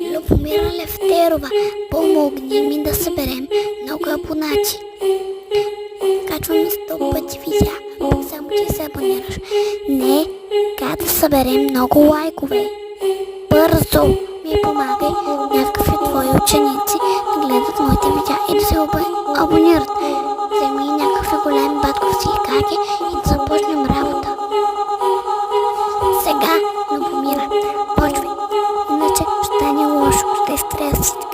Любомира Левтерова, помогни ми да съберем много абонати. Качваме 100 пъти видеа, пък само ти се абонираш. Не, как да съберем много лайкове. Бързо ми помагай някакви твои ученици да гледат моите видеа и да се абонират. Вземи някакви големи батковци и каки и да започнем работа. Сега, Любомира, почвай, иначе ще стане лошо, ще стресите.